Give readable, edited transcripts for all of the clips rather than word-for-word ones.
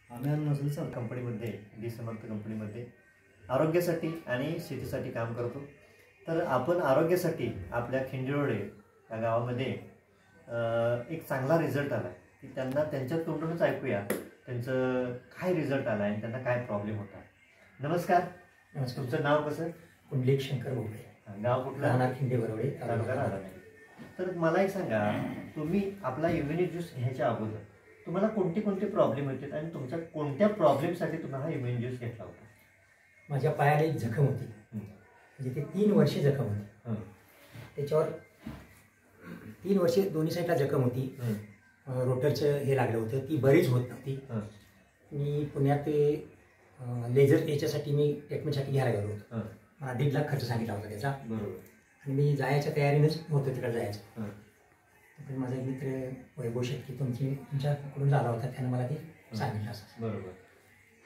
आम्ही नसून कंपनीमध्ये डी समर्थ कंपनीमध्ये आरोग्यासाठी आणि शेतीसाठी काम करतो। तर आपण आरोग्यासाठी आपल्या खिंडीरोडे या गावामध्ये एक चांगला रिझल्ट आला की त्यांना त्यांच्या तोंडूनच ऐकूया त्यांचं काय रिझल्ट आला आणि त्यांना काय प्रॉब्लेम होता। नमस्कार। तुमचं नाव कसं? पुंडलिक शंकर बोबडे, गाव कुठलं? राहणार खिंडी बरोडे, तालुका राधानगरी। तर मला एक सांगा, तुम्ही आपला इम्युनिटी ज्यूस घ्यायच्या अगोदर तुम्हाला कोणते कोणते प्रॉब्लेम होते आणि तुमच्या कोणत्या प्रॉब्लेमसाठी तुम्हाला इम्युनिटी ज्यूस घेतला होता? माझ्या पायाला एक जखम होती, म्हणजे ते 3 वर्षे जखम होती। त्याच्यावर 3 वर्षे दोन्ही साईडला जखम होती, रोटरचं हे लागलं होतं, ती बरीच होत नव्हती। मी पुण्यात लेझर याच्यासाठी मी ट्रीटमेंटसाठी घ्यायला गेलो होतो। मला 1.5 लाख खर्च सांगितला होता त्याचा, आणि मी जायच्या तयारीनेच होतो तिकडे जायचं। पण माझा एक मित्र वैभव शेट्टी तुमच्याकडून झाला होता, त्यानं मला ते सांगितलं असं। बरोबर।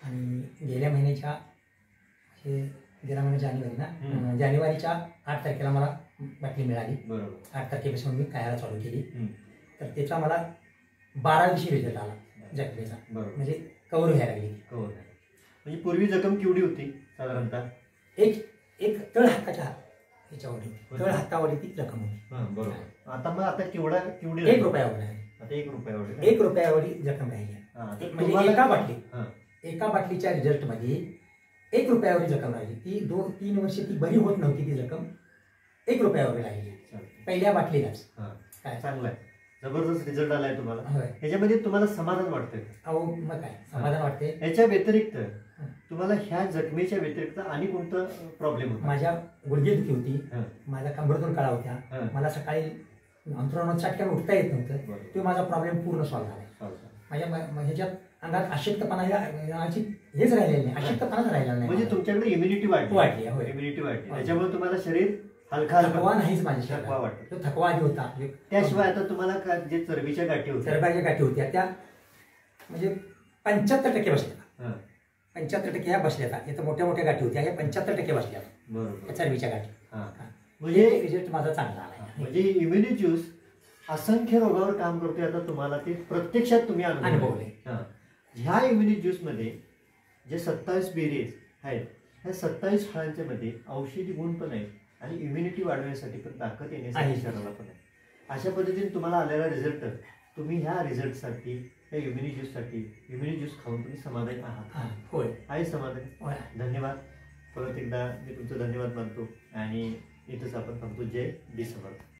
आणि गेल्या महिन्याच्या गेल्या महिन्यात जानेवारी ना, जानेवारीच्या 8 तारखेला मला बाटली मिळाली। बरोबर। 8 तारखेपासून मी खायला चालू केली, तर त्याचा मला 12 दिवशी रिझल्ट आला जखमेचा। म्हणजे कव्हर व्हायला लागली। म्हणजे पूर्वी जखम केवढी होती साधारणतः? एक तळ हाताच्या ह्याच्यावर होती, तळ हातावर ती जखम होती। बरोबर। आता मग आता केवढी 1 रुपयावर आहे। आता 1 रुपयावर 1 रुपयावर जखम राहिली। म्हणजे एका बाटलीच्या रिझल्ट मध्ये 1 रुपयावर जखम राहिली। ती 2-3 वर्षे ती बरी होत नव्हती, ती जखम 1 रुपयावर राहिली पहिल्या बाटलीलाच। काय चांगलं आहे, जबरदस्त रिझल्ट आलाय तुम्हाला। ह्याच्यामध्ये तुम्हाला समाधान वाटतंय? अहो मग काय समाधान वाटते। याच्या व्यतिरिक्त तुम्हाला ह्या जखमेच्या व्यतिरिक्त आणि कोणता प्रॉब्लेम होता? माझ्या गुडघेदुखी होती, माझ्या कंबरतून कळा होत्या, मला सकाळी अंथरुणात चटक्यानं उठता येत नव्हतं, तो माझा प्रॉब्लेम पूर्ण सॉल्व्ह झाला। माझ्या ह्याच्यात अंगात अशक्तपणा हेच राहिलेलं नाही, अशक्तपणाच राहिला नाही। म्हणजे तुमच्याकडे इम्युनिटी वाढली। इम्युनिटी वाढली, त्याच्यामुळे तुम्हाला शरीर हलका थकवा नाहीच, माझ्या थकवा वाटतो, तो थकवा आधी होता। त्याशिवाय आता तुम्हाला जे चरबीच्या गाठी होत्या त्या म्हणजे 75% बसल्या। 75% ह्या बसल्या, इथं मोठ्या मोठ्या गाठी होत्या, ह्या 75% बसल्या। बरोबर, चरबीच्या गाठी। म्हणजे रिझल्ट माझा चांगला आला। म्हणजे इम्युनिटी ज्यूस असंख्य रोगावर काम करतोय, आता तुम्हाला ते प्रत्यक्षात तुम्ही अनुभवले। ह्या इम्युनिटी ज्यूस मध्ये जे 27 बेरीज आहेत, ह्या 27 फळांच्या मध्ये औषधी गुण पण आहेत आणि इम्युनिटी वाढवण्यासाठी पण, ताकद येण्यासाठी शरीराला पण आहे। अशा पद्धतीने तुम्हाला आलेला रिझल्ट, तुम्ही ह्या रिझल्टसाठी, या इम्युनिटी ज्यूससाठी, इम्युनिटी ज्यूस खाऊन तुम्ही समाधानी आहात? होय, आहे समाधानी। धन्यवाद। परत एकदा मी तुमचं धन्यवाद मानतो आणि इथंच आपण थांबतो। जय डी समर्थ।